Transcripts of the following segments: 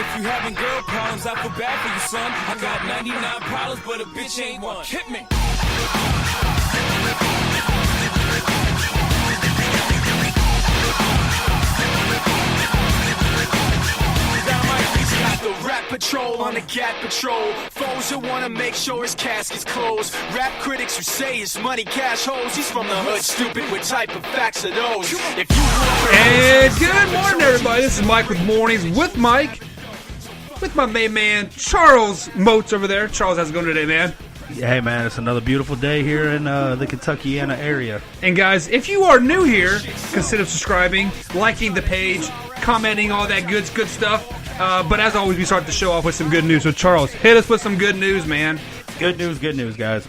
If you having girl problems, I feel bad for you, son. I got 99 problems, but a bitch ain't one. Hit me. Got the rap patrol on the Gap Patrol. Foes who wanna make sure his casket's closed. Rap critics who say his money cash holes. He's from the hood, stupid. What type of facts are those? If you And good morning, everybody. This is Mike with Mornings with Mike. With my main man, Charles Moats over there. Charles, how's it going today, man? Hey, man, it's another beautiful day here in the Kentuckiana area. And guys, if you are new here, consider subscribing, liking the page, commenting, all that good stuff. But as always, we start the show off with some good news. So, Charles, hit us with some good news, man. Good news, guys.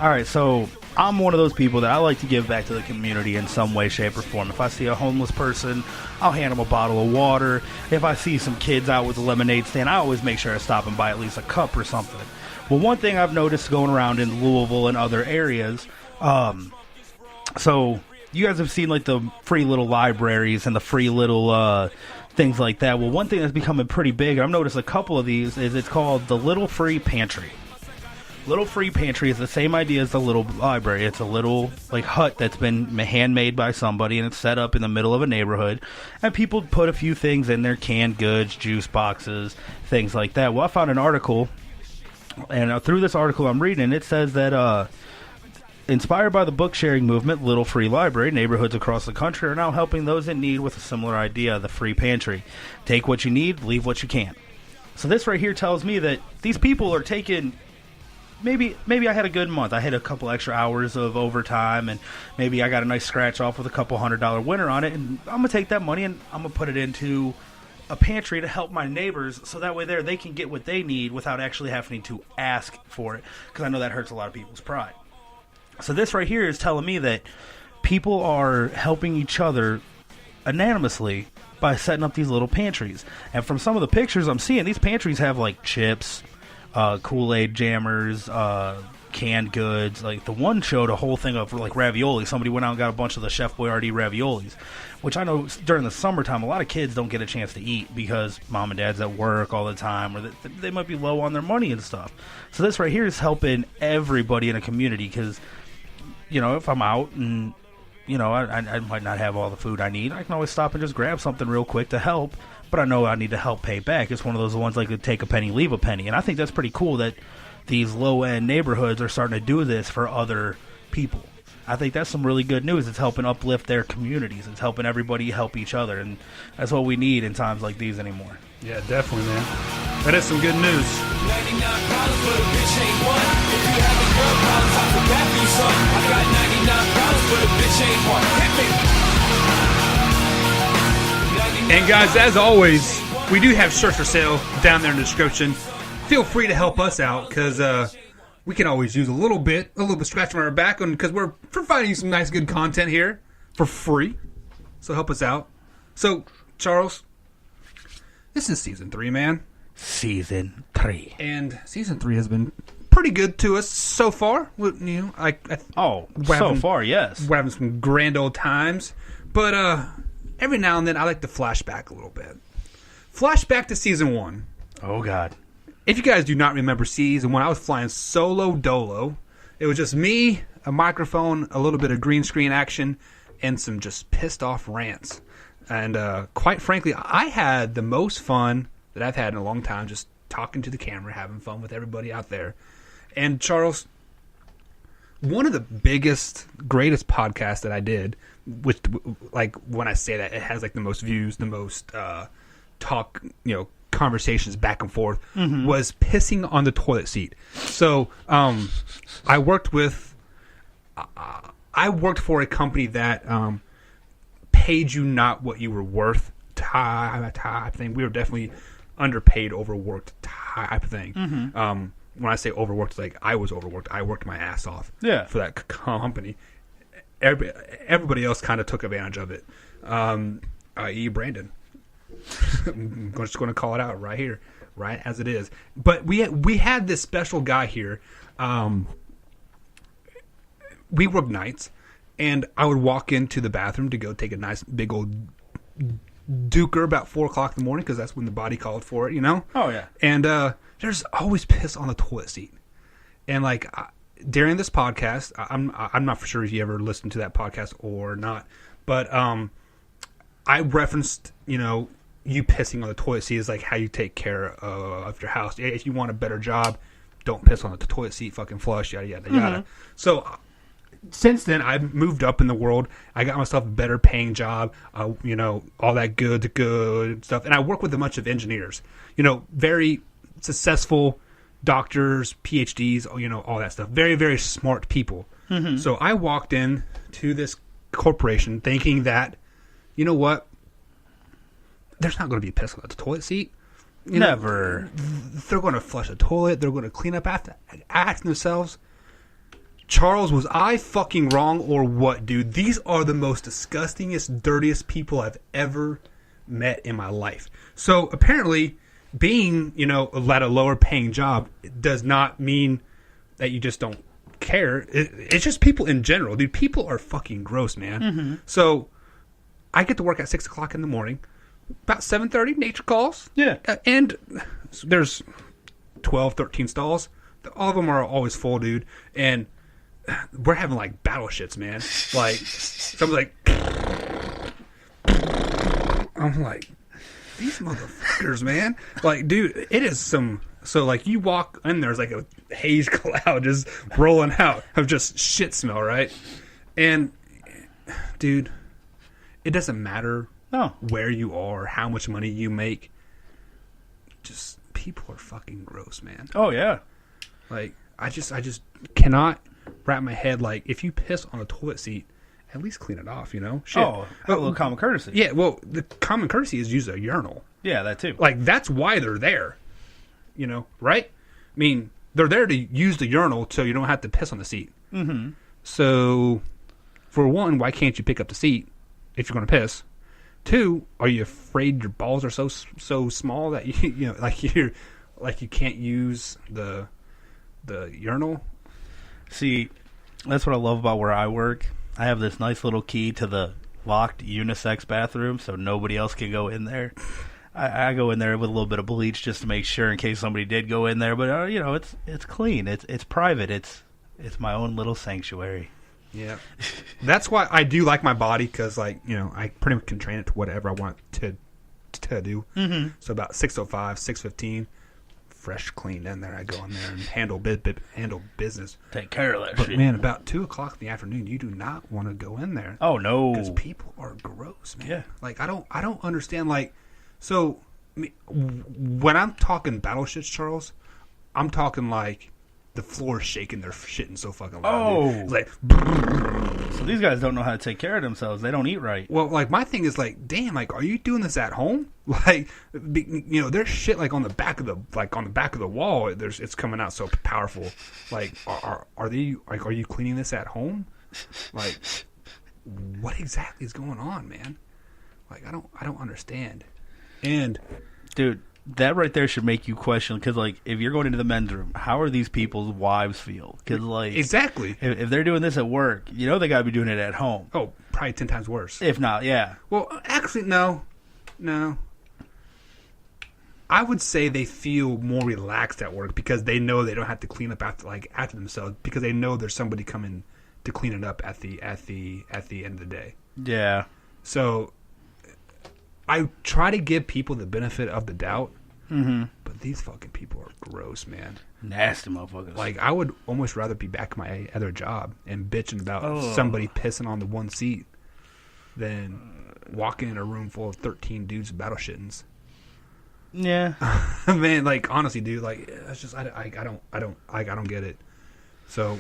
All right, so I'm one of those people that I like to give back to the community in some way, shape, or form. If I see a homeless person, I'll hand them a bottle of water. If I see some kids out with a lemonade stand, I always make sure to stop and buy at least a cup or something. Well, one thing I've noticed going around in Louisville and other areas, so you guys have seen like the free little libraries and the free little things like that. Well, one thing that's becoming pretty big, I've noticed a couple of these, is it's called the Little Free Pantry. Little Free Pantry is the same idea as the little library. It's a little like hut that's been handmade by somebody, and it's set up in the middle of a neighborhood. And people put a few things in there, canned goods, juice boxes, things like that. Well, I found an article, and through this article I'm reading, it says that inspired by the book sharing movement, Little Free Library, neighborhoods across the country are now helping those in need with a similar idea, the free pantry. Take what you need, leave what you can't. So this right here tells me that these people are taking... Maybe I had a good month. I had a couple extra hours of overtime, and maybe I got a nice scratch off with a couple $100 winner on it, and I'm going to take that money and I'm going to put it into a pantry to help my neighbors, so that way they can get what they need without actually having to ask for it, because I know that hurts a lot of people's pride. So this right here is telling me that people are helping each other anonymously by setting up these little pantries. And from some of the pictures I'm seeing, these pantries have like chips, Kool-Aid jammers, canned goods. Like the one showed a whole thing of like ravioli. Somebody went out and got a bunch of the Chef Boyardee raviolis, which I know during the summertime a lot of kids don't get a chance to eat because mom and dad's at work all the time, or they might be low on their money and stuff. So this right here is helping everybody in a community, because you know, if I'm out and you know I might not have all the food I need, I can always stop and just grab something real quick to help. But I know I need to help pay back. It's one of those ones like to take a penny, leave a penny. And I think that's pretty cool that these low-end neighborhoods are starting to do this for other people. I think that's some really good news. It's helping uplift their communities. It's helping everybody help each other. And that's what we need in times like these anymore. Yeah, definitely, man. That is some good news. 99 problems, but a bitch ain't one. If you having girl problems, I feel bad for you, son. I got 99 problems, but a bitch ain't one. Hit me. And guys, as always, we do have shirts for sale down there in the description. Feel free to help us out, because we can always use a little bit scratching on our back, because we're providing you some nice, good content here for free. So help us out. So, Charles, this is Season 3, man. Season 3. And Season 3 has been pretty good to us so far. You know, so far, yes. We're having some grand old times. But, every now and then, I like to flash back a little bit. Flashback to Season 1. Oh, God. If you guys do not remember Season 1, I was flying solo dolo. It was just me, a microphone, a little bit of green screen action, and some just pissed off rants. And quite frankly, I had the most fun that I've had in a long time, just talking to the camera, having fun with everybody out there. And Charles, one of the biggest, greatest podcasts that I did, which, like, when I say that, it has like the most views, the most talk, you know, conversations back and forth, was pissing on the toilet seat. So I worked for a company that paid you not what you were worth type thing. We were definitely underpaid, overworked type thing. When I say overworked, it's like I was overworked. I worked my ass off for that company. Everybody else kind of took advantage of it, i.e. Brandon. I'm just going to call it out right here, right as it is. But we had this special guy here. We worked nights, and I would walk into the bathroom to go take a nice big old duker about 4 o'clock in the morning because that's when the body called for it, you know? Oh, yeah. And there's always piss on the toilet seat. And like during this podcast, I'm not for sure if you ever listened to that podcast or not, but I referenced, you know, you pissing on the toilet seat is like how you take care of your house. If you want a better job, don't piss on the toilet seat, fucking flush, yada, yada, yada. So since then, I've moved up in the world. I got myself a better paying job, you know, all that good stuff. And I work with a bunch of engineers, you know, very successful doctors, PhDs, you know, all that stuff. Very, very smart people. So I walked in to this corporation thinking that, you know what, there's not going to be piss on the toilet seat. You Never. know, they're going to flush the toilet. They're going to clean up after, asking themselves, Charles, was I fucking wrong or what, dude? These are the most disgustingest, dirtiest people I've ever met in my life. So apparently, being, you know, at a lower paying job does not mean that you just don't care. It's just people in general, dude. People are fucking gross, man. So I get to work at 6 o'clock in the morning. About 7:30, nature calls. Yeah. And there's 12, 13 stalls. All of them are always full, dude. And we're having like battle shits, man. Like, someone's like, I'm like, these motherfuckers, man. Like, dude, it is some. So, like, you walk in, there's like a haze cloud just rolling out of just shit smell, right? And, dude, it doesn't matter where you are, how much money you make. Just people are fucking gross, man. Oh, yeah. Like, I just cannot wrap my head. Like, if you piss on a toilet seat, at least clean it off, you know? Shit. Oh, a little common courtesy. Yeah, well, the common courtesy is use a urinal. Yeah, that too. Like, that's why they're there. You know, right? I mean, they're there to use the urinal so you don't have to piss on the seat. Mm-hmm. So, for one, why can't you pick up the seat if you're going to piss? Two, are you afraid your balls are so small that you know, like you can't use the urinal? See, that's what I love about where I work. I have this nice little key to the locked unisex bathroom, so nobody else can go in there. I go in there with a little bit of bleach just to make sure in case somebody did go in there. But you know, it's clean. It's private. It's my own little sanctuary. Yeah, that's why I do like my body, because, like, you know, I pretty much can train it to whatever I want to do. Mm-hmm. So about 6:05, 6:15, fresh, clean in there. I go in there and handle business. Take care of that But shit. man, about 2 o'clock in the afternoon, you do not want to go in there. Oh no, because people are gross, man. Yeah. Like, I don't understand. Like, so when I'm talking battle shits, Charles, I'm talking like the floor is shaking, they're shitting so fucking loud. Dude. It's like, so these guys don't know how to take care of themselves. They don't eat right. well, like, my thing is like, damn, like, are you doing this at home? Like, you know, there's shit like on the back of the wall. It's coming out so powerful. Like, are you cleaning this at home? Like, what exactly is going on, man? Like, I don't understand. And Dude, that right there should make you question, because, like, if you're going into the men's room, how are these people's wives feel? Because, like, exactly, if they're doing this at work, you know they got to be doing it at home. oh, probably 10 times worse. If not, yeah. Well, actually, no. I would say they feel more relaxed at work because they know they don't have to clean up after themselves, because they know there's somebody coming to clean it up at the end of the day. Yeah. So I try to give people the benefit of the doubt, but these fucking people are gross, man. Nasty motherfuckers. Like, I would almost rather be back at my other job and bitching about somebody pissing on the one seat than walking in a room full of 13 dudes battle shittings. Yeah. Man, like, honestly, dude, like, it's just I don't get it. So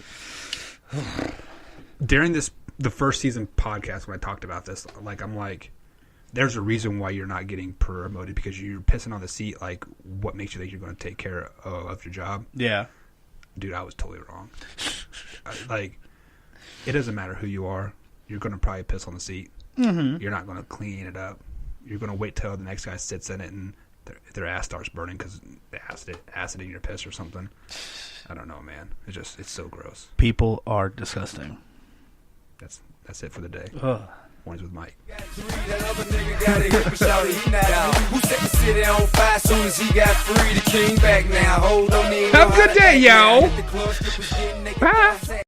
during the first season podcast, when I talked about this, like, I'm like, there's a reason why you're not getting promoted, because you're pissing on the seat. Like, what makes you think you're going to take care of your job? Yeah. Dude, I was totally wrong. Like, it doesn't matter who you are. You're going to probably piss on the seat. Mm-hmm. You're not going to clean it up. You're going to wait till the next guy sits in it and their ass starts burning because they acid in your piss or something. I don't know, man. It's so gross. People are disgusting. That's it for the day. Ugh. Mornings with Mike. That other nigga gotta hit me, shout it, he not out. Who set the city on fire soon as he got free? The king back now. Hold on, Have a good day, yo. At the club, strippers getting naked Bye. outside.